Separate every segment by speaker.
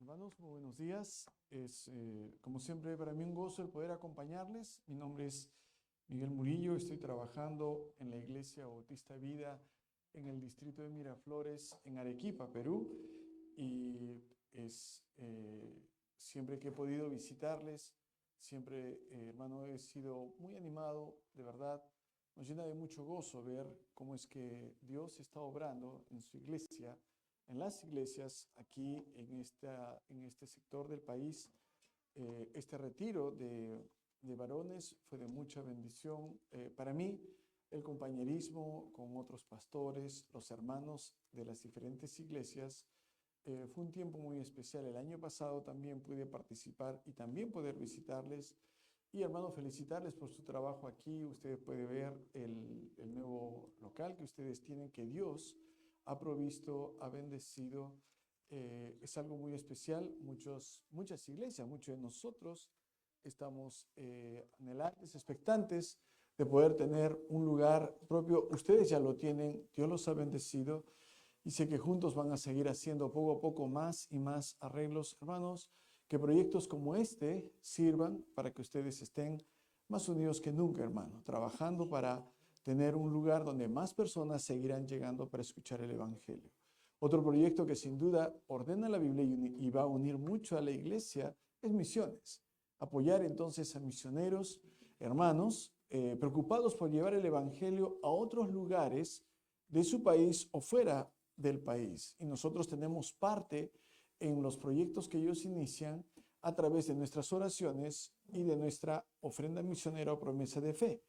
Speaker 1: Hermanos, muy buenos días. Es, como siempre, para mí un gozo el poder acompañarles. Mi nombre es Miguel Murillo. Estoy trabajando en la Iglesia Bautista Vida en el distrito de Miraflores, en Arequipa, Perú. Y siempre que he podido visitarles, siempre, hermano, he sido muy animado, de verdad. Nos llena de mucho gozo ver cómo es que Dios está obrando en su iglesia, en las iglesias aquí en este sector del país. Este retiro de varones fue de mucha bendición para mí. El compañerismo con otros pastores, los hermanos de las diferentes iglesias, fue un tiempo muy especial. El año pasado también pude participar y también poder visitarles. Y hermano, felicitarles por su trabajo aquí. Usted puede ver el nuevo local que ustedes tienen, que Dios ha provisto, ha bendecido. Es algo muy especial. Muchas iglesias, muchos de nosotros estamos anhelantes, expectantes de poder tener un lugar propio. Ustedes ya lo tienen, Dios los ha bendecido y sé que juntos van a seguir haciendo poco a poco más y más arreglos, hermanos. Que proyectos como este sirvan para que ustedes estén más unidos que nunca, hermano, trabajando para tener un lugar donde más personas seguirán llegando para escuchar el Evangelio. Otro proyecto que sin duda ordena la Biblia y va a unir mucho a la iglesia es misiones. Apoyar entonces a misioneros, hermanos, preocupados por llevar el Evangelio a otros lugares de su país o fuera del país. Y nosotros tenemos parte en los proyectos que ellos inician a través de nuestras oraciones y de nuestra ofrenda misionera o promesa de fe.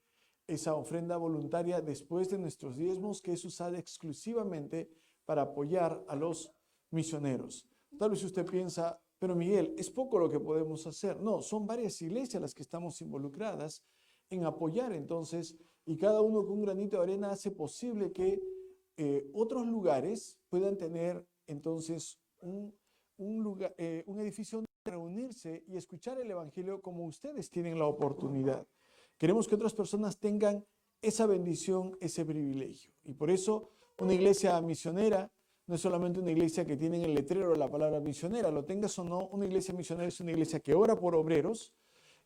Speaker 1: Esa ofrenda voluntaria después de nuestros diezmos, que es usada exclusivamente para apoyar a los misioneros. Tal vez usted piensa, pero Miguel, es poco lo que podemos hacer. No, son varias iglesias las que estamos involucradas en apoyar entonces, y cada uno con un granito de arena hace posible que otros lugares puedan tener entonces un edificio donde reunirse y escuchar el Evangelio como ustedes tienen la oportunidad. Queremos que otras personas tengan esa bendición, ese privilegio. Y por eso una iglesia misionera no es solamente una iglesia que tiene en el letrero la palabra misionera, lo tengas o no, una iglesia misionera es una iglesia que ora por obreros,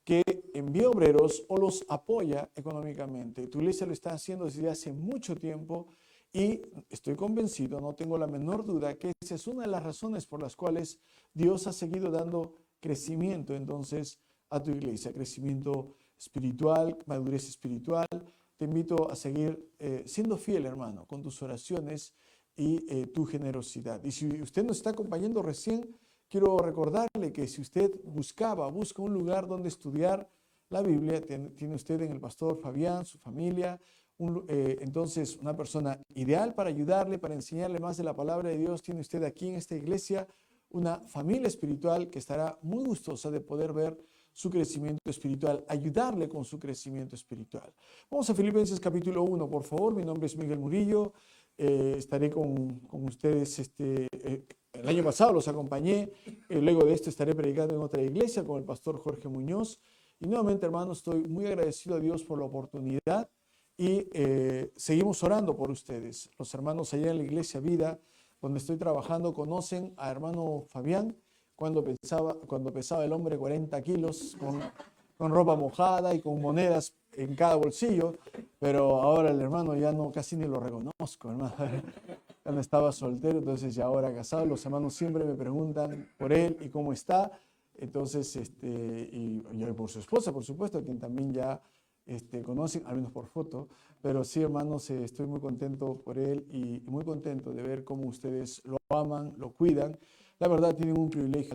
Speaker 1: que envía obreros o los apoya económicamente. Tu iglesia lo está haciendo desde hace mucho tiempo y estoy convencido, no tengo la menor duda, que esa es una de las razones por las cuales Dios ha seguido dando crecimiento entonces a tu iglesia, crecimiento espiritual, madurez espiritual. Te invito a seguir siendo fiel, hermano, con tus oraciones y tu generosidad. Y si usted nos está acompañando recién, quiero recordarle que si usted busca un lugar donde estudiar la Biblia, tiene usted en el pastor Fabián, su familia, entonces una persona ideal para ayudarle, para enseñarle más de la palabra de Dios. Tiene usted aquí en esta iglesia una familia espiritual que estará muy gustosa de poder ver su crecimiento espiritual, ayudarle con su crecimiento espiritual. Vamos a Filipenses capítulo 1, por favor. Mi nombre es Miguel Murillo. Estaré con ustedes el año pasado los acompañé, luego de esto estaré predicando en otra iglesia con el pastor Jorge Muñoz. Y nuevamente, hermanos, estoy muy agradecido a Dios por la oportunidad y seguimos orando por ustedes. Los hermanos allá en la iglesia Vida, donde estoy trabajando, conocen a hermano Fabián cuando pesaba el hombre 40 kilos con ropa mojada y con monedas en cada bolsillo, pero ahora el hermano ya no, casi ni lo reconozco, hermano. Cuando estaba soltero, entonces ya ahora casado, los hermanos siempre me preguntan por él y cómo está. Entonces, y por su esposa, por supuesto, quien también ya conocen, al menos por foto. Pero sí, hermanos, estoy muy contento por él y muy contento de ver cómo ustedes lo aman, lo cuidan. La verdad, tienen un privilegio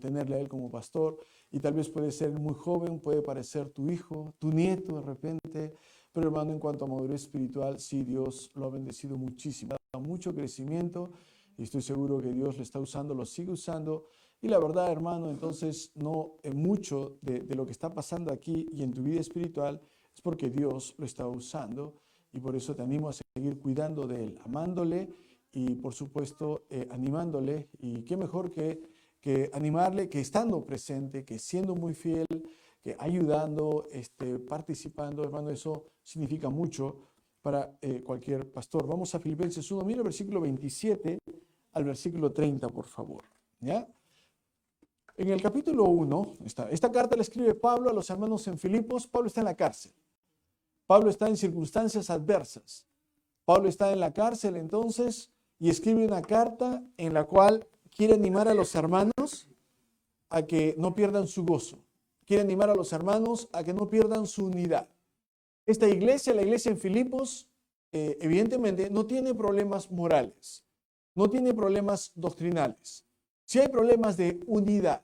Speaker 1: tenerle a él como pastor, y tal vez puede ser muy joven, puede parecer tu hijo, tu nieto de repente, pero hermano, en cuanto a madurez espiritual, sí, Dios lo ha bendecido muchísimo, ha dado mucho crecimiento y estoy seguro que Dios lo está usando, lo sigue usando. Y la verdad, hermano, entonces no mucho de lo que está pasando aquí y en tu vida espiritual es porque Dios lo está usando, y por eso te animo a seguir cuidando de él, amándole y por supuesto animándole. Y qué mejor que animarle, que estando presente, que siendo muy fiel, que ayudando, participando, hermano, eso significa mucho para cualquier pastor. Vamos a Filipenses 1, mira el versículo 27 al versículo 30, por favor. ¿Ya? En el capítulo 1, esta carta la escribe Pablo a los hermanos en Filipos. Pablo está en la cárcel. Pablo está en circunstancias adversas. Pablo está en la cárcel entonces y escribe una carta en la cual quiere animar a los hermanos a que no pierdan su gozo. Quiere animar a los hermanos a que no pierdan su unidad. Esta iglesia, la iglesia en Filipos, evidentemente no tiene problemas morales, no tiene problemas doctrinales. Sí hay problemas de unidad.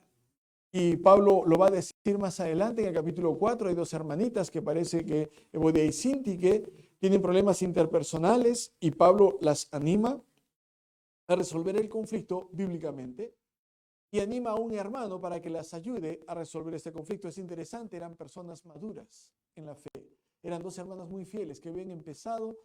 Speaker 1: Y Pablo lo va a decir más adelante en el capítulo 4. Hay dos hermanitas que parece que Evodia y Síntique tienen problemas interpersonales y Pablo las anima a resolver el conflicto bíblicamente y anima a un hermano para que las ayude a resolver este conflicto. Es interesante, eran personas maduras en la fe. Eran dos hermanas muy fieles que habían empezado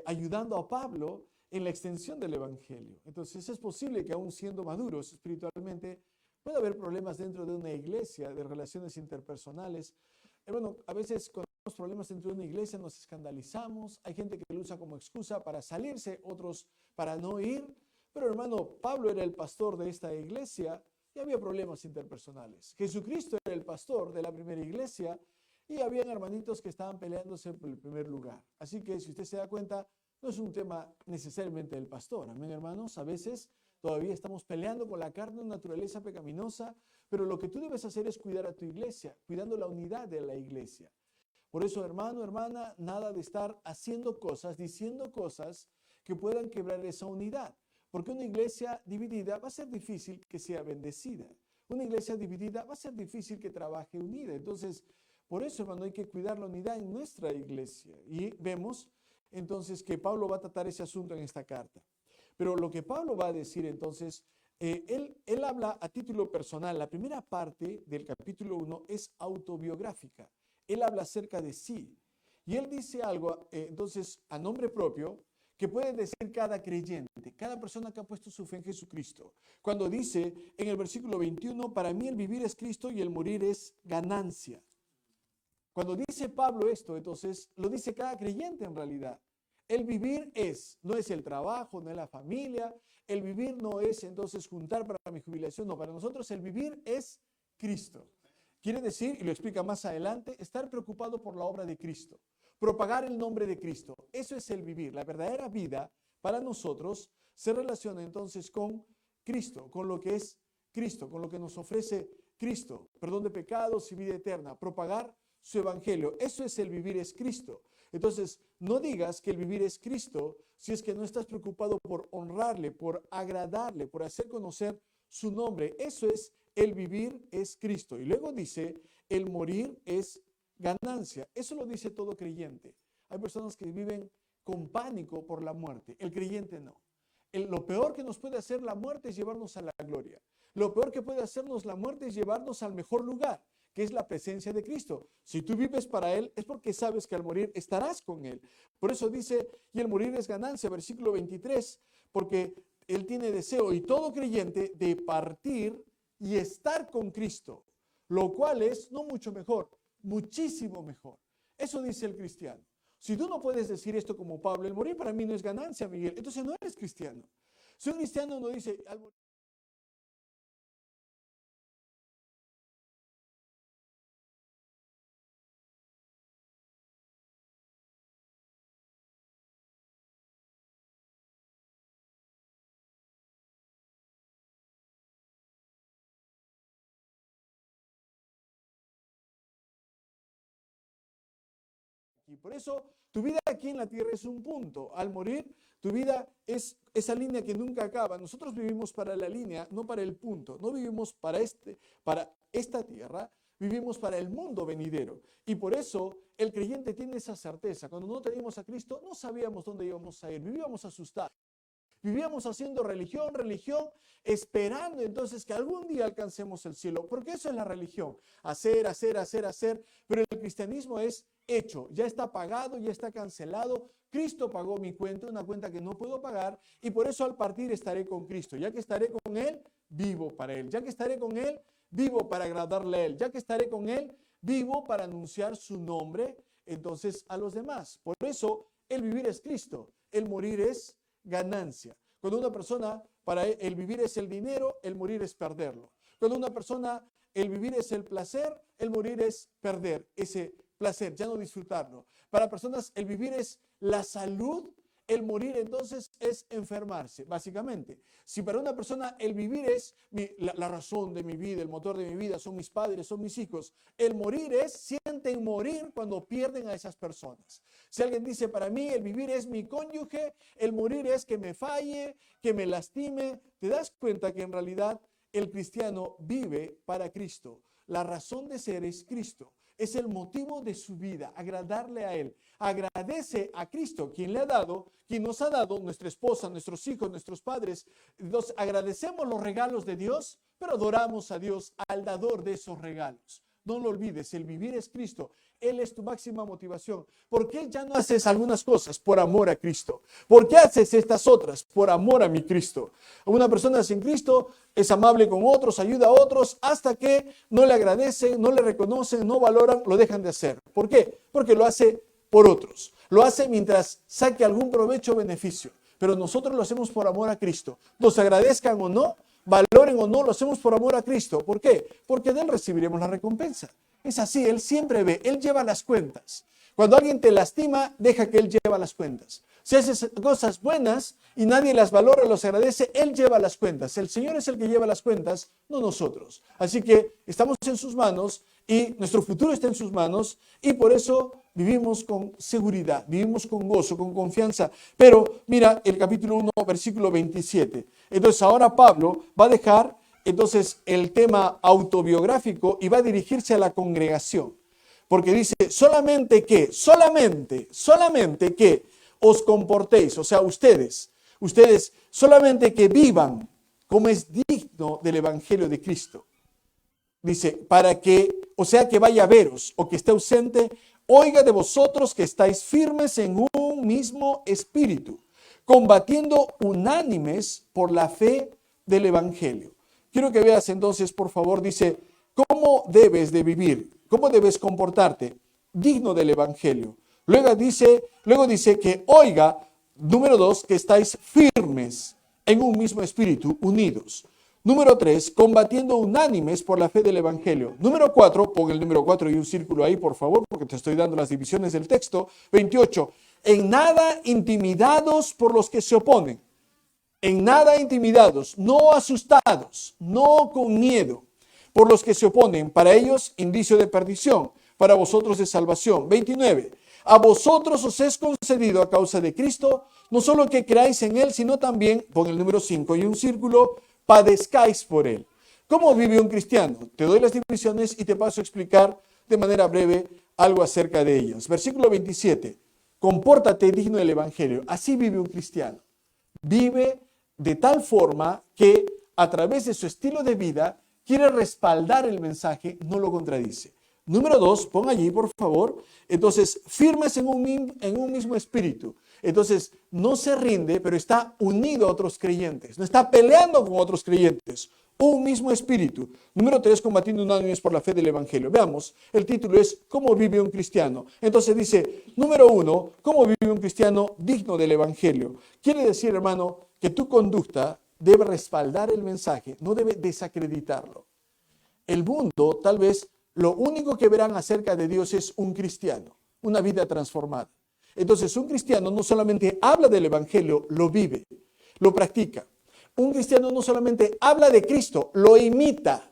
Speaker 1: ayudando a Pablo en la extensión del evangelio. Entonces es posible que aún siendo maduros espiritualmente puede haber problemas dentro de una iglesia, de relaciones interpersonales. Bueno, a veces cuando tenemos problemas dentro de una iglesia nos escandalizamos. Hay gente que lo usa como excusa para salirse, otros para no ir. Pero hermano, Pablo era el pastor de esta iglesia y había problemas interpersonales. Jesucristo era el pastor de la primera iglesia y habían hermanitos que estaban peleándose por el primer lugar. Así que si usted se da cuenta, no es un tema necesariamente del pastor. Amén, hermanos. A veces todavía estamos peleando con la carne, naturaleza pecaminosa, pero lo que tú debes hacer es cuidar a tu iglesia, cuidando la unidad de la iglesia. Por eso, hermano, hermana, nada de estar haciendo cosas, diciendo cosas que puedan quebrar esa unidad. Porque una iglesia dividida va a ser difícil que sea bendecida. Una iglesia dividida va a ser difícil que trabaje unida. Entonces, por eso, hermano, hay que cuidar la unidad en nuestra iglesia. Y vemos entonces que Pablo va a tratar ese asunto en esta carta. Pero lo que Pablo va a decir entonces, él habla a título personal. La primera parte del capítulo 1 es autobiográfica. Él habla acerca de sí. Y él dice algo, entonces, a nombre propio, que puede decir cada creyente, cada persona que ha puesto su fe en Jesucristo. Cuando dice en el versículo 21, para mí el vivir es Cristo y el morir es ganancia. Cuando dice Pablo esto, entonces, lo dice cada creyente en realidad. El vivir no es el trabajo, no es la familia. El vivir no es entonces juntar para mi jubilación. No, para nosotros el vivir es Cristo. Quiere decir, y lo explica más adelante, estar preocupado por la obra de Cristo. Propagar el nombre de Cristo. Eso es el vivir. La verdadera vida para nosotros se relaciona entonces con Cristo, con lo que es Cristo, con lo que nos ofrece Cristo. Perdón de pecados y vida eterna. Propagar su evangelio. Eso es el vivir es Cristo. Entonces, no digas que el vivir es Cristo si es que no estás preocupado por honrarle, por agradarle, por hacer conocer su nombre. Eso es el vivir es Cristo. Y luego dice, el morir es ganancia. Eso lo dice todo creyente. Hay personas que viven con pánico por la muerte. El creyente no. Lo peor que nos puede hacer la muerte es llevarnos a la gloria. Lo peor que puede hacernos la muerte es llevarnos al mejor lugar, que es la presencia de Cristo. Si tú vives para Él, es porque sabes que al morir estarás con Él. Por eso dice, y el morir es ganancia, versículo 23, porque Él tiene deseo, y todo creyente, de partir y estar con Cristo, lo cual es no mucho mejor, muchísimo mejor. Eso dice el cristiano. Si tú no puedes decir esto como Pablo, el morir para mí no es ganancia, Miguel, entonces no eres cristiano. Si un cristiano no dice, al morir, y por eso tu vida aquí en la tierra es un punto. Al morir, tu vida es esa línea que nunca acaba. Nosotros vivimos para la línea, no para el punto. No vivimos para esta tierra, vivimos para el mundo venidero. Y por eso el creyente tiene esa certeza. Cuando no teníamos a Cristo, no sabíamos dónde íbamos a ir. Vivíamos asustados. Vivíamos haciendo religión, esperando entonces que algún día alcancemos el cielo, porque eso es la religión, hacer, pero el cristianismo es hecho, ya está pagado, ya está cancelado. Cristo pagó mi cuenta, una cuenta que no puedo pagar, y por eso al partir estaré con Cristo. Ya que estaré con Él, vivo para Él. Ya que estaré con Él, vivo para agradarle a Él. Ya que estaré con Él, vivo para anunciar su nombre entonces a los demás. Por eso el vivir es Cristo, el morir es ganancia. Cuando una persona, para el vivir es el dinero, el morir es perderlo. Cuando una persona, el vivir es el placer, el morir es perder ese placer, ya no disfrutarlo. Para personas, el vivir es la salud, el morir entonces es enfermarse, básicamente. Si para una persona el vivir es la razón de mi vida, el motor de mi vida, son mis padres, son mis hijos, el morir es, sienten morir cuando pierden a esas personas. Si alguien dice, para mí el vivir es mi cónyuge, el morir es que me falle, que me lastime, te das cuenta que en realidad el cristiano vive para Cristo. La razón de ser es Cristo. Es el motivo de su vida, agradarle a Él. Agradece a Cristo, quien le ha dado, quien nos ha dado, nuestra esposa, nuestros hijos, nuestros padres. Nos agradecemos los regalos de Dios, pero adoramos a Dios, al dador de esos regalos. No lo olvides, el vivir es Cristo. Él es tu máxima motivación. ¿Por qué ya no haces algunas cosas? Por amor a Cristo. ¿Por qué haces estas otras? Por amor a mi Cristo. Una persona sin Cristo es amable con otros, ayuda a otros, hasta que no le agradecen, no le reconocen, no valoran, lo dejan de hacer. ¿Por qué? Porque lo hace por otros. Lo hace mientras saque algún provecho o beneficio. Pero nosotros lo hacemos por amor a Cristo. Nos agradezcan o no, valoren o no, lo hacemos por amor a Cristo. ¿Por qué? Porque de Él recibiremos la recompensa. Es así, Él siempre ve, Él lleva las cuentas. Cuando alguien te lastima, deja que Él lleva las cuentas. Si haces cosas buenas y nadie las valora, los agradece, Él lleva las cuentas. El Señor es el que lleva las cuentas, no nosotros. Así que estamos en sus manos y nuestro futuro está en sus manos y por eso vivimos con seguridad, vivimos con gozo, con confianza. Pero mira el capítulo 1, versículo 27. Entonces ahora Pablo va a dejar entonces el tema autobiográfico y va a dirigirse a la congregación. Porque dice, solamente que os comportéis, o sea, ustedes, solamente que vivan como es digno del Evangelio de Cristo. Dice, para que, o sea, que vaya a veros o que esté ausente, oiga de vosotros que estáis firmes en un mismo espíritu, combatiendo unánimes por la fe del Evangelio. Quiero que veas entonces, por favor, dice, ¿cómo debes de vivir? ¿Cómo debes comportarte? Digno del Evangelio. Luego dice que oiga, número 2, que estáis firmes en un mismo espíritu, unidos. Número 3, combatiendo unánimes por la fe del Evangelio. Número 4, pon el número 4 y un círculo ahí, por favor, porque te estoy dando las divisiones del texto. 28, en nada intimidados por los que se oponen. En nada intimidados, no asustados, no con miedo, por los que se oponen, para ellos indicio de perdición, para vosotros de salvación. 29. A vosotros os es concedido a causa de Cristo, no solo que creáis en Él, sino también, pon el número 5 y un círculo, padezcáis por Él. ¿Cómo vive un cristiano? Te doy las divisiones y te paso a explicar de manera breve algo acerca de ellas. Versículo 27. Compórtate digno del Evangelio. Así vive un cristiano. Vive de tal forma que a través de su estilo de vida quiere respaldar el mensaje, no lo contradice. Número 2, pon allí por favor, entonces firmes en un mismo espíritu. Entonces no se rinde, pero está unido a otros creyentes, no está peleando con otros creyentes. Un mismo espíritu. Número 3, combatiendo unánimes por la fe del Evangelio. Veamos, el título es ¿cómo vive un cristiano? Entonces dice, número 1, ¿cómo vive un cristiano digno del Evangelio? Quiere decir, hermano, que tu conducta debe respaldar el mensaje, no debe desacreditarlo. El mundo, tal vez, lo único que verán acerca de Dios es un cristiano, una vida transformada. Entonces, un cristiano no solamente habla del Evangelio, lo vive, lo practica. Un cristiano no solamente habla de Cristo, lo imita.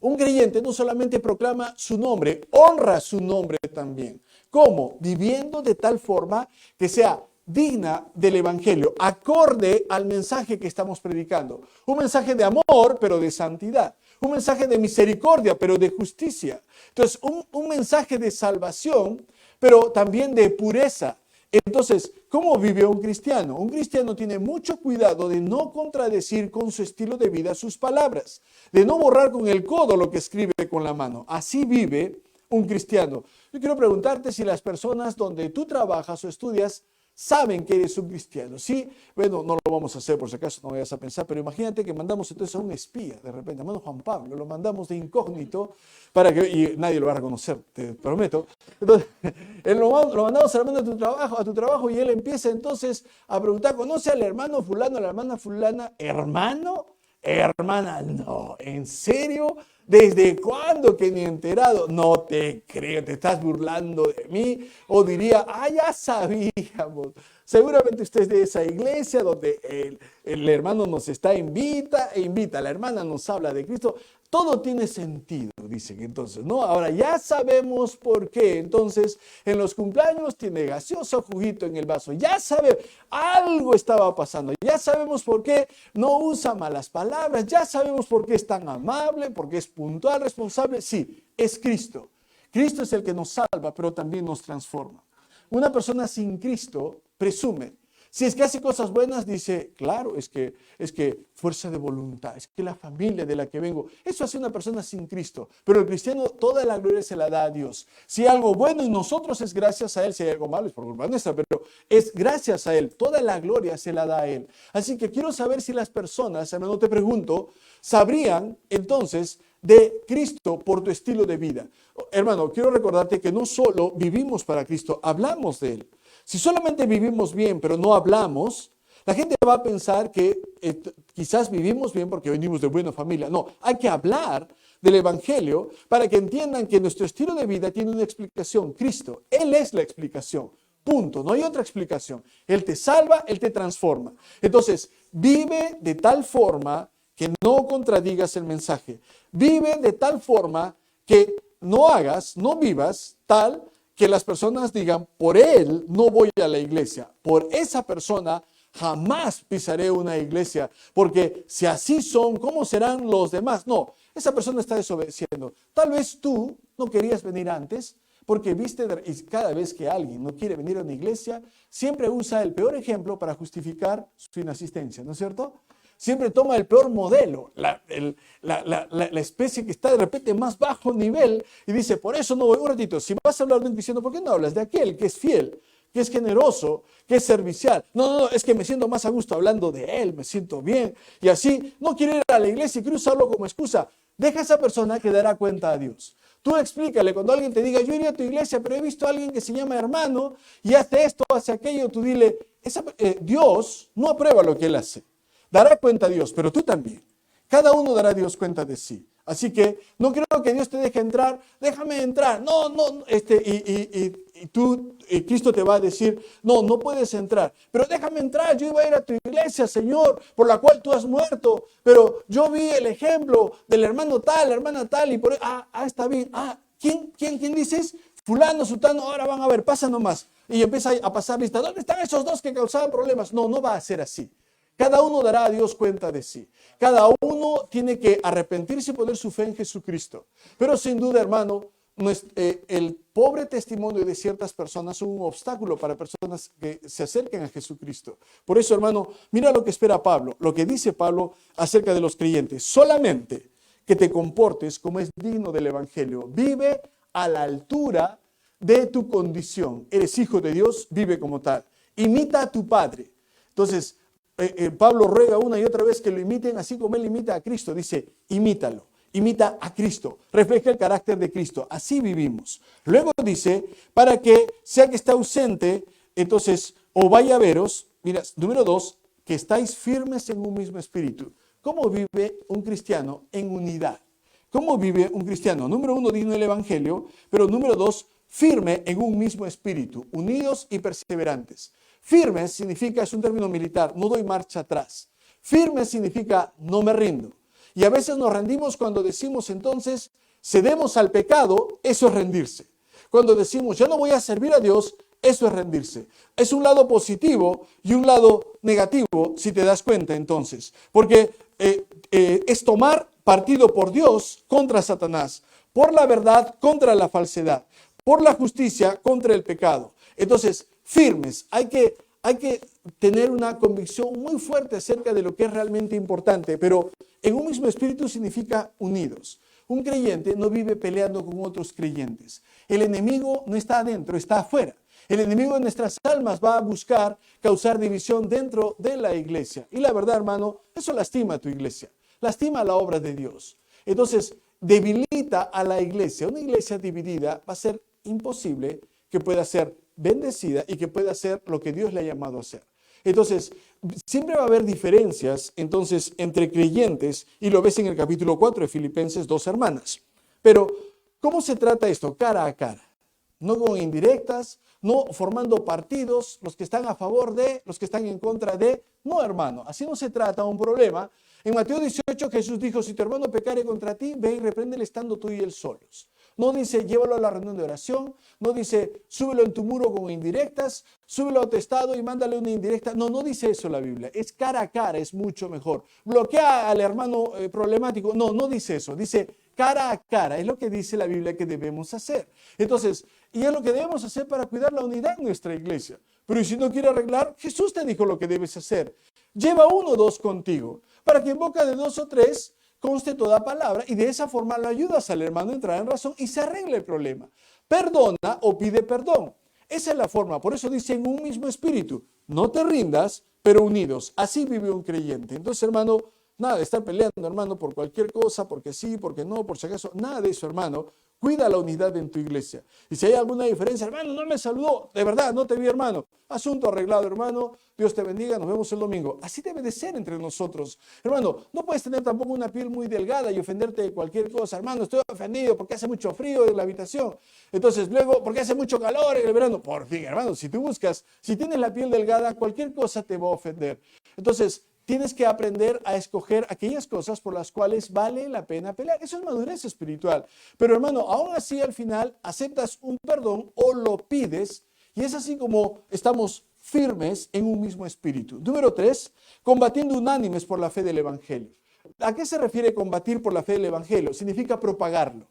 Speaker 1: Un creyente no solamente proclama su nombre, honra su nombre también. ¿Cómo? Viviendo de tal forma que sea digna del Evangelio, acorde al mensaje que estamos predicando. Un mensaje de amor, pero de santidad. Un mensaje de misericordia, pero de justicia. Entonces, un mensaje de salvación, pero también de pureza. Entonces, ¿cómo vive un cristiano? Un cristiano tiene mucho cuidado de no contradecir con su estilo de vida sus palabras, de no borrar con el codo lo que escribe con la mano. Así vive un cristiano. Yo quiero preguntarte si las personas donde tú trabajas o estudias saben que eres un cristiano. Sí, bueno, no lo vamos a hacer por si acaso, no vayas a pensar, pero imagínate que mandamos entonces a un espía, de repente, hermano Juan Pablo, lo mandamos de incógnito para que, y nadie lo va a reconocer, te prometo. Entonces, lo mandamos al hermano a tu trabajo y él empieza entonces a preguntar, ¿conoce al hermano fulano, a la hermana fulana? ¿Hermano? Hermana, no, ¿en serio? ¿Desde cuándo que ni enterado? No te creo, te estás burlando de mí. O diría, ya sabíamos. Seguramente usted es de esa iglesia donde el hermano nos invita, la hermana nos habla de Cristo. Todo tiene sentido, dicen entonces, ¿no? Ahora ya sabemos por qué. Entonces, en los cumpleaños tiene gaseosa, juguito en el vaso. Ya sabemos, algo estaba pasando. Ya sabemos por qué no usa malas palabras. Ya sabemos por qué es tan amable, por qué es puntual, responsable. Sí, es Cristo. Cristo es el que nos salva, pero también nos transforma. Una persona sin Cristo presume. Si es que hace cosas buenas, dice, claro, es que fuerza de voluntad, es que la familia de la que vengo, eso hace una persona sin Cristo. Pero el cristiano, toda la gloria se la da a Dios. Si hay algo bueno en nosotros es gracias a Él, si hay algo malo es por culpa nuestra, pero es gracias a Él, toda la gloria se la da a Él. Así que quiero saber si las personas, hermano, te pregunto, sabrían entonces de Cristo por tu estilo de vida. Hermano, quiero recordarte que no solo vivimos para Cristo, hablamos de Él. Si solamente vivimos bien, pero no hablamos, la gente va a pensar que quizás vivimos bien porque venimos de buena familia. No, hay que hablar del Evangelio para que entiendan que nuestro estilo de vida tiene una explicación. Cristo, Él es la explicación. Punto, no hay otra explicación. Él te salva, Él te transforma. Entonces, vive de tal forma que no contradigas el mensaje. Vive de tal forma que no vivas tal que las personas digan, por él no voy a la iglesia, por esa persona jamás pisaré una iglesia, porque si así son, ¿cómo serán los demás? No, esa persona está desobedeciendo. Tal vez tú no querías venir antes, porque viste, y cada vez que alguien no quiere venir a una iglesia, siempre usa el peor ejemplo para justificar su inasistencia, ¿no es cierto? Siempre toma el peor modelo, la especie que está de repente más bajo nivel y dice, por eso no voy. Un ratito, si vas a hablar de un cristiano, ¿por qué no hablas de aquel que es fiel, que es generoso, que es servicial? No, es que me siento más a gusto hablando de él, me siento bien. Y así, no quiero ir a la iglesia y quiero usarlo como excusa. Deja a esa persona que dará cuenta a Dios. Tú explícale, cuando alguien te diga, yo iría a tu iglesia, pero he visto a alguien que se llama hermano y hace esto, hace aquello, tú dile, Dios no aprueba lo que él hace. Dará cuenta a Dios, pero tú también. Cada uno dará a Dios cuenta de sí. Así que no creo que Dios te deje entrar. Déjame entrar. Y Cristo te va a decir, no puedes entrar. Pero déjame entrar. Yo iba a ir a tu iglesia, Señor, por la cual tú has muerto. Pero yo vi el ejemplo del hermano tal, la hermana tal, y por eso, está bien. ¿Quién dices? Fulano, sutano, ahora van a ver, pasa nomás. Y empieza a pasar lista. ¿Dónde están esos dos que causaban problemas? No va a ser así. Cada uno dará a Dios cuenta de sí. Cada uno tiene que arrepentirse y poner su fe en Jesucristo. Pero sin duda, hermano, el pobre testimonio de ciertas personas es un obstáculo para personas que se acerquen a Jesucristo. Por eso, hermano, mira lo que espera Pablo, lo que dice Pablo acerca de los creyentes. Solamente que te comportes como es digno del Evangelio. Vive a la altura de tu condición. Eres hijo de Dios, vive como tal. Imita a tu Padre. Entonces, Pablo ruega una y otra vez que lo imiten así como él imita a Cristo. Dice, imítalo, imita a Cristo, refleja el carácter de Cristo. Así vivimos. Luego dice, para que sea que está ausente, entonces, o vaya a veros. Mira, número 2, que estáis firmes en un mismo espíritu. ¿Cómo vive un cristiano en unidad? ¿Cómo vive un cristiano? Número 1, digno del Evangelio, pero número 2, firme en un mismo espíritu, unidos y perseverantes. Firme significa, es un término militar, no doy marcha atrás. Firme significa no me rindo. Y a veces nos rendimos cuando decimos entonces, cedemos al pecado, eso es rendirse. Cuando decimos, ya no voy a servir a Dios, eso es rendirse. Es un lado positivo y un lado negativo, si te das cuenta entonces. Porque es tomar partido por Dios contra Satanás, por la verdad contra la falsedad, por la justicia contra el pecado. Entonces, firmes, hay que tener una convicción muy fuerte acerca de lo que es realmente importante, pero en un mismo espíritu significa unidos. Un creyente no vive peleando con otros creyentes. El enemigo no está adentro, está afuera. El enemigo de nuestras almas va a buscar causar división dentro de la iglesia. Y la verdad, hermano, eso lastima a tu iglesia, lastima la obra de Dios. Entonces, debilita a la iglesia. Una iglesia dividida va a ser imposible que pueda ser bendecida y que pueda hacer lo que Dios le ha llamado a hacer. Entonces, siempre va a haber diferencias, entonces, entre creyentes, y lo ves en el capítulo 4 de Filipenses, 2 hermanas. Pero, ¿cómo se trata esto? Cara a cara. No con indirectas, no formando partidos, los que están a favor de, los que están en contra de. No, hermano, así no se trata un problema. En Mateo 18 Jesús dijo, si tu hermano pecare contra ti, ve y repréndele estando tú y él solos. No dice, llévalo a la reunión de oración. No dice, súbelo en tu muro con indirectas. Súbelo a tu estado y mándale una indirecta. No, no dice eso la Biblia. Es cara a cara, es mucho mejor. Bloquea al hermano problemático. No, no dice eso. Dice cara a cara. Es lo que dice la Biblia que debemos hacer. Entonces, y es lo que debemos hacer para cuidar la unidad en nuestra iglesia. Pero si no quiere arreglar, Jesús te dijo lo que debes hacer. Lleva 1 o 2 contigo, para que en boca de 2 o 3 conste toda palabra, y de esa forma lo ayudas al hermano a entrar en razón y se arregle el problema. Perdona o pide perdón. Esa es la forma. Por eso dice en un mismo espíritu, no te rindas, pero unidos. Así vive un creyente. Entonces, hermano, nada de estar peleando, hermano, por cualquier cosa, porque sí, porque no, por si acaso. Nada de eso, hermano. Cuida la unidad en tu iglesia. Y si hay alguna diferencia, hermano, no me saludó. De verdad, no te vi, hermano. Asunto arreglado, hermano. Dios te bendiga. Nos vemos el domingo. Así debe de ser entre nosotros. Hermano, no puedes tener tampoco una piel muy delgada y ofenderte de cualquier cosa. Hermano, estoy ofendido porque hace mucho frío en la habitación. Entonces, luego, porque hace mucho calor en el verano. Por fin, hermano, si tú buscas, si tienes la piel delgada, cualquier cosa te va a ofender. Entonces, tienes que aprender a escoger aquellas cosas por las cuales vale la pena pelear. Eso es madurez espiritual. Pero hermano, aún así al final aceptas un perdón o lo pides y es así como estamos firmes en un mismo espíritu. Número 3, combatiendo unánimes por la fe del Evangelio. ¿A qué se refiere combatir por la fe del Evangelio? Significa propagarlo.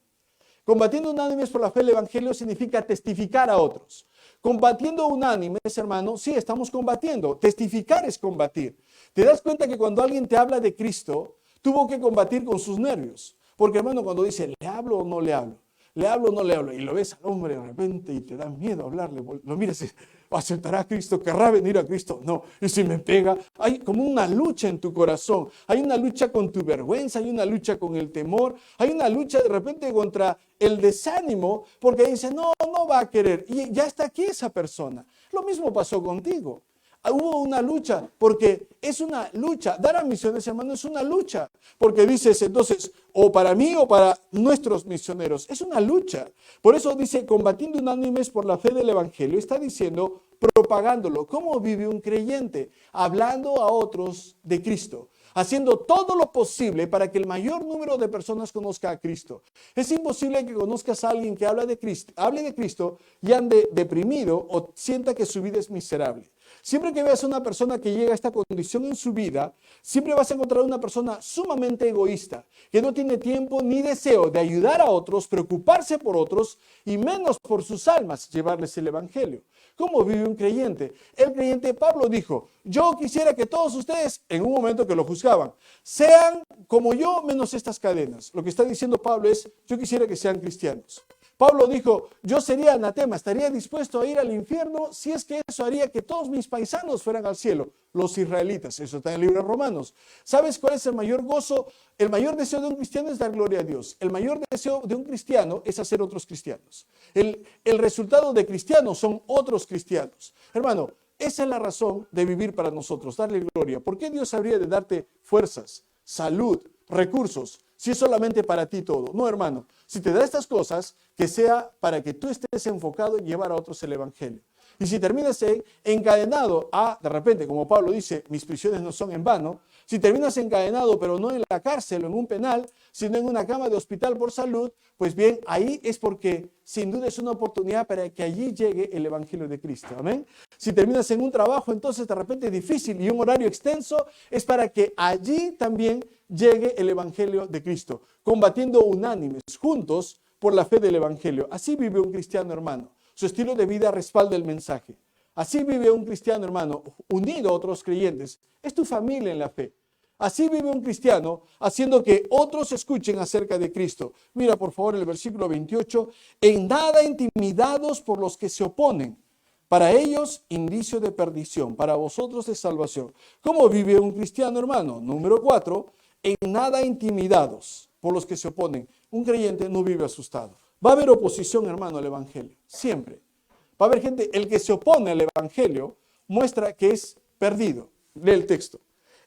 Speaker 1: Combatiendo unánimes por la fe del Evangelio significa testificar a otros. Combatiendo unánimes, hermano, sí, estamos combatiendo. Testificar es combatir. ¿Te das cuenta que cuando alguien te habla de Cristo, tuvo que combatir con sus nervios? Porque, hermano, cuando dice, ¿le hablo o no le hablo? ¿Le hablo o no le hablo? Y lo ves al hombre de repente y te da miedo hablarle. Lo miras y ¿aceptará a Cristo? ¿Querrá venir a Cristo? No. Y si me pega, hay como una lucha en tu corazón. Hay una lucha con tu vergüenza, hay una lucha con el temor, hay una lucha de repente contra el desánimo, porque dice, no, no va a querer. Y ya está aquí esa persona. Lo mismo pasó contigo. Hubo una lucha, porque es una lucha. Dar a misiones, hermano, es una lucha. Porque dices entonces, o para mí o para nuestros misioneros. Es una lucha. Por eso dice, combatiendo unánimes por la fe del Evangelio. Está diciendo, propagándolo. ¿Cómo vive un creyente? Hablando a otros de Cristo. Haciendo todo lo posible para que el mayor número de personas conozca a Cristo. Es imposible que conozcas a alguien que hable de Cristo y ande deprimido o sienta que su vida es miserable. Siempre que veas a una persona que llega a esta condición en su vida, siempre vas a encontrar una persona sumamente egoísta, que no tiene tiempo ni deseo de ayudar a otros, preocuparse por otros y menos por sus almas, llevarles el Evangelio. ¿Cómo vive un creyente? El creyente Pablo dijo, yo quisiera que todos ustedes, en un momento que lo juzgaban, sean como yo menos estas cadenas. Lo que está diciendo Pablo es, yo quisiera que sean cristianos. Pablo dijo, yo sería anatema, estaría dispuesto a ir al infierno si es que eso haría que todos mis paisanos fueran al cielo, los israelitas. Eso está en el libro de Romanos. ¿Sabes cuál es el mayor gozo? El mayor deseo de un cristiano es dar gloria a Dios. El mayor deseo de un cristiano es hacer otros cristianos. El resultado de cristianos son otros cristianos. Hermano, esa es la razón de vivir para nosotros, darle gloria. ¿Por qué Dios habría de darte fuerzas, salud, recursos, si es solamente para ti todo? No, hermano. Si te da estas cosas, que sea para que tú estés enfocado en llevar a otros el Evangelio. Y si terminas encadenado a, de repente, como Pablo dice, mis prisiones no son en vano, si terminas encadenado, pero no en la cárcel o en un penal, sino en una cama de hospital por salud, pues bien, ahí es porque sin duda es una oportunidad para que allí llegue el Evangelio de Cristo. Amén. Si terminas en un trabajo, entonces de repente difícil y un horario extenso, es para que allí también llegue el Evangelio de Cristo, combatiendo unánimes, juntos, por la fe del Evangelio. Así vive un cristiano, hermano. Su estilo de vida respalda el mensaje. Así vive un cristiano, hermano, unido a otros creyentes. Es tu familia en la fe. Así vive un cristiano, haciendo que otros escuchen acerca de Cristo. Mira, por favor, el versículo 28. En nada intimidados por los que se oponen. Para ellos, indicio de perdición. Para vosotros, de salvación. ¿Cómo vive un cristiano, hermano? Número 4. En nada intimidados por los que se oponen. Un creyente no vive asustado. Va a haber oposición, hermano, al Evangelio. Siempre. Va a haber gente, el que se opone al Evangelio muestra que es perdido. Lee el texto.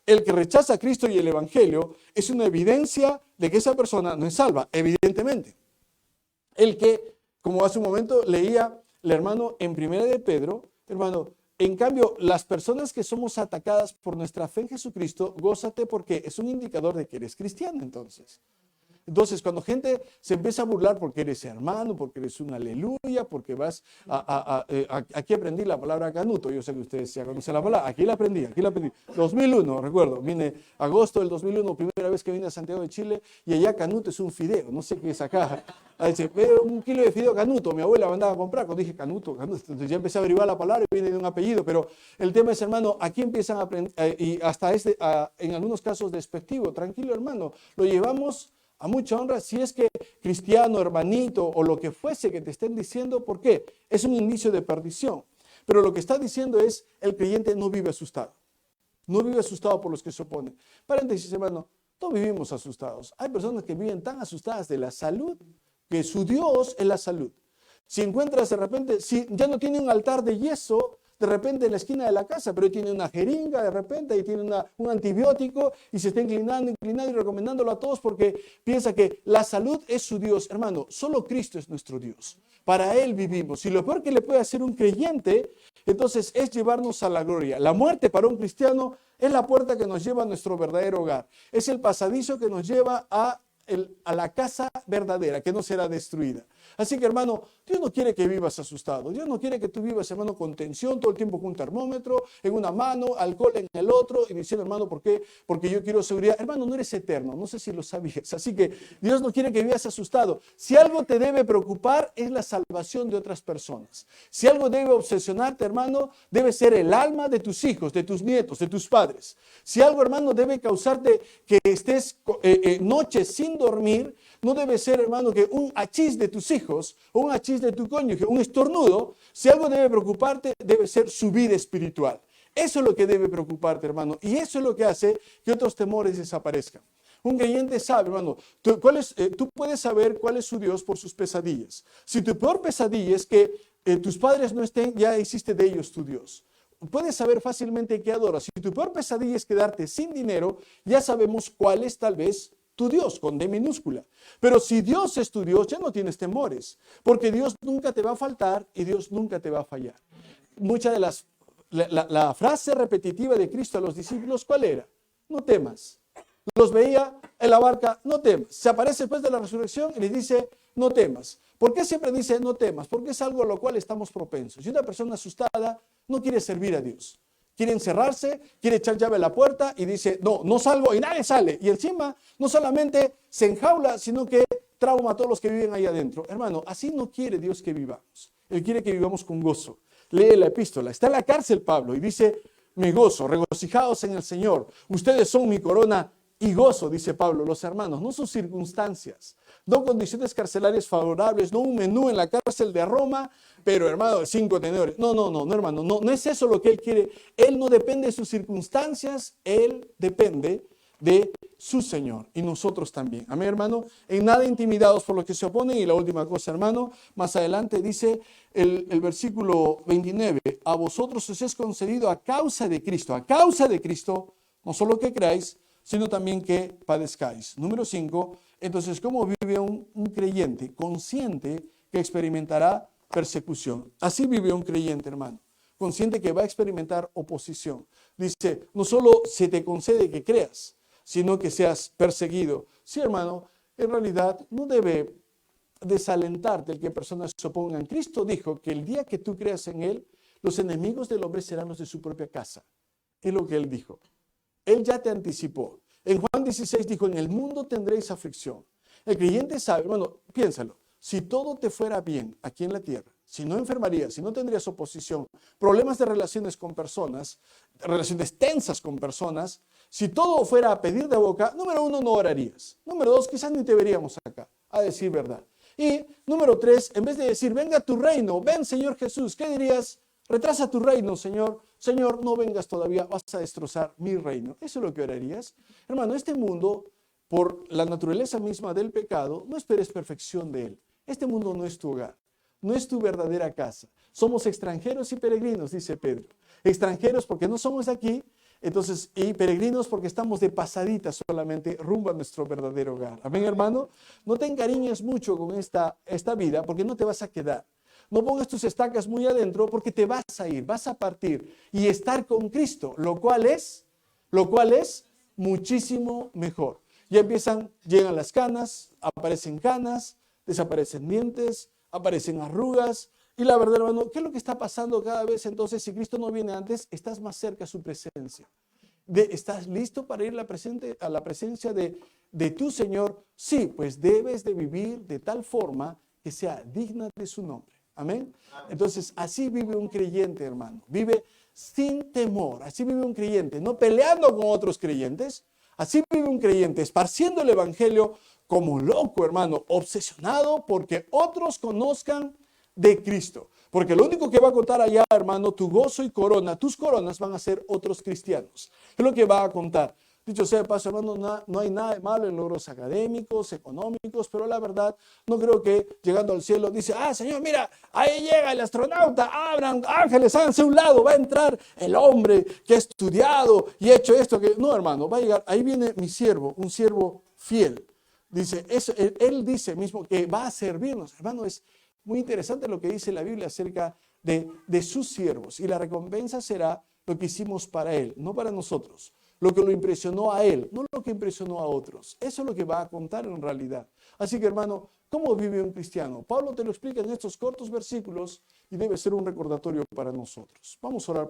Speaker 1: El que rechaza a Cristo y el Evangelio es una evidencia de que esa persona no es salva, evidentemente. El que, como hace un momento leía el hermano en Primera de Pedro, hermano, en cambio, las personas que somos atacadas por nuestra fe en Jesucristo, gózate porque es un indicador de que eres cristiano entonces. Entonces, cuando gente se empieza a burlar porque eres hermano, porque eres un aleluya, porque vas aquí aprendí la palabra canuto. Yo sé que ustedes ya conocen la palabra. Aquí la aprendí. 2001, recuerdo. Vine agosto del 2001, primera vez que vine a Santiago de Chile, y allá canuto es un fideo. No sé qué es acá. Dice, un kilo de fideo canuto. Mi abuela mandaba a comprar. Cuando dije canuto. Entonces ya empecé a averiguar la palabra y viene de un apellido. Pero el tema es, hermano, aquí empiezan a aprender, y hasta en algunos casos despectivo. Tranquilo, hermano. Lo llevamos a mucha honra si es que cristiano, hermanito o lo que fuese que te estén diciendo. ¿Por qué? Es un indicio de perdición. Pero lo que está diciendo es, el creyente no vive asustado. No vive asustado por los que se oponen. Paréntesis, hermano, todos vivimos asustados. Hay personas que viven tan asustadas de la salud que su Dios es la salud. Si encuentras de repente, si ya no tiene un altar de yeso, de repente en la esquina de la casa, pero tiene una jeringa de repente y tiene un antibiótico y se está inclinando y recomendándolo a todos porque piensa que la salud es su Dios. Hermano, solo Cristo es nuestro Dios. Para Él vivimos. Y lo peor que le puede hacer un creyente, entonces, es llevarnos a la gloria. La muerte para un cristiano es la puerta que nos lleva a nuestro verdadero hogar. Es el pasadizo que nos lleva a la casa verdadera, que no será destruida. Así que, hermano, Dios no quiere que vivas asustado. Dios no quiere que tú vivas, hermano, con tensión, todo el tiempo con un termómetro en una mano, alcohol en el otro, y diciendo, hermano, ¿por qué? Porque yo quiero seguridad. Hermano, no eres eterno, no sé si lo sabías. Así que Dios no quiere que vivas asustado. Si algo te debe preocupar es la salvación de otras personas. Si algo debe obsesionarte, hermano, debe ser el alma de tus hijos, de tus nietos, de tus padres. Si algo, hermano, debe causarte que estés noches sin dormir, no debe ser, hermano, que un achís de tus hijos, o un achís de tu cónyuge, un estornudo. Si algo debe preocuparte, debe ser su vida espiritual. Eso es lo que debe preocuparte, hermano. Y eso es lo que hace que otros temores desaparezcan. Un creyente sabe, hermano, tú puedes saber cuál es su Dios por sus pesadillas. Si tu peor pesadilla es que tus padres no estén, ya hiciste de ellos tu Dios. Puedes saber fácilmente qué adoras. Si tu peor pesadilla es quedarte sin dinero, ya sabemos cuál es tal vez tu Dios, con D minúscula. Pero si Dios es tu Dios, ya no tienes temores, porque Dios nunca te va a faltar y Dios nunca te va a fallar. Mucha de la frase repetitiva de Cristo a los discípulos, ¿cuál era? No temas. Los veía en la barca, no temas. Se aparece después de la resurrección y les dice, no temas. ¿Por qué siempre dice no temas? Porque es algo a lo cual estamos propensos. Y una persona asustada no quiere servir a Dios. Quiere encerrarse, quiere echar llave a la puerta y dice, no salgo, y nadie sale. Y encima no solamente se enjaula, sino que trauma a todos los que viven ahí adentro. Hermano, así no quiere Dios que vivamos. Él quiere que vivamos con gozo. Lee la epístola. Está en la cárcel Pablo y dice, me gozo, regocijaos en el Señor. Ustedes son mi corona y gozo, dice Pablo. Los hermanos, no sus circunstancias, no condiciones carcelarias favorables, no un menú en la cárcel de Roma, pero hermano, 5 tenedores. No, hermano, no es eso lo que él quiere. Él no depende de sus circunstancias, él depende de su Señor y nosotros también. Amén, hermano. En nada intimidados por los que se oponen. Y la última cosa, hermano, más adelante dice el versículo 29, a vosotros os es concedido a causa de Cristo, no solo que creáis, sino también que padezcáis. Número 5, entonces, ¿cómo vive un creyente? Consciente que experimentará persecución. Así vive un creyente, hermano. Consciente que va a experimentar oposición. Dice, no solo se te concede que creas, sino que seas perseguido. Sí, hermano, en realidad no debe desalentarte el que personas se opongan. Cristo dijo que el día que tú creas en Él, los enemigos del hombre serán los de su propia casa. Es lo que Él dijo. Él ya te anticipó. En Juan 16 dijo, en el mundo tendréis aflicción. El creyente sabe, hermano, piénsalo, si todo te fuera bien aquí en la tierra, si no enfermarías, si no tendrías oposición, problemas de relaciones con personas, relaciones tensas con personas, si todo fuera a pedir de boca, número 1, no orarías. Número 2, quizás ni te veríamos acá, a decir verdad. Y número 3, en vez de decir, venga tu reino, ven Señor Jesús, ¿qué dirías? Retrasa tu reino, Señor. Señor, no vengas todavía, vas a destrozar mi reino. Eso es lo que orarías. Hermano, este mundo, por la naturaleza misma del pecado, no esperes perfección de él. Este mundo no es tu hogar, no es tu verdadera casa. Somos extranjeros y peregrinos, dice Pedro. Extranjeros porque no somos de aquí, Entonces, y peregrinos porque estamos de pasadita solamente rumbo a nuestro verdadero hogar. Amén, hermano. No te encariñes mucho con esta vida porque no te vas a quedar. No pongas tus estacas muy adentro porque te vas a ir, vas a partir y estar con Cristo, lo cual es muchísimo mejor. Ya llegan las canas, aparecen canas, desaparecen dientes, aparecen arrugas. Y la verdad, hermano, ¿qué es lo que está pasando cada vez? Entonces, si Cristo no viene antes, estás más cerca a su presencia. ¿Estás listo para ir a la presencia de tu Señor? Sí, pues debes de vivir de tal forma que sea digna de su nombre. Amén. Entonces, así vive un creyente, hermano. Vive sin temor. Así vive un creyente, no peleando con otros creyentes. Así vive un creyente, esparciendo el evangelio como loco, hermano, obsesionado porque otros conozcan de Cristo. Porque lo único que va a contar allá, hermano, tu gozo y corona, tus coronas van a ser otros cristianos. Es lo que va a contar. Dicho sea de paso, hermano, no hay nada de malo en logros académicos, económicos, pero la verdad, no creo que llegando al cielo dice, Señor, mira, ahí llega el astronauta, abran, ángeles, háganse a un lado, va a entrar el hombre que ha estudiado y ha hecho esto. No, hermano, va a llegar, ahí viene mi siervo, un siervo fiel. Dice, él dice mismo que va a servirnos. Hermano, es muy interesante lo que dice la Biblia acerca de sus siervos. Y la recompensa será lo que hicimos para él, no para nosotros. Lo que lo impresionó a él, no lo que impresionó a otros. Eso es lo que va a contar en realidad. Así que, hermano, ¿cómo vive un cristiano? Pablo te lo explica en estos cortos versículos y debe ser un recordatorio para nosotros. Vamos a orar por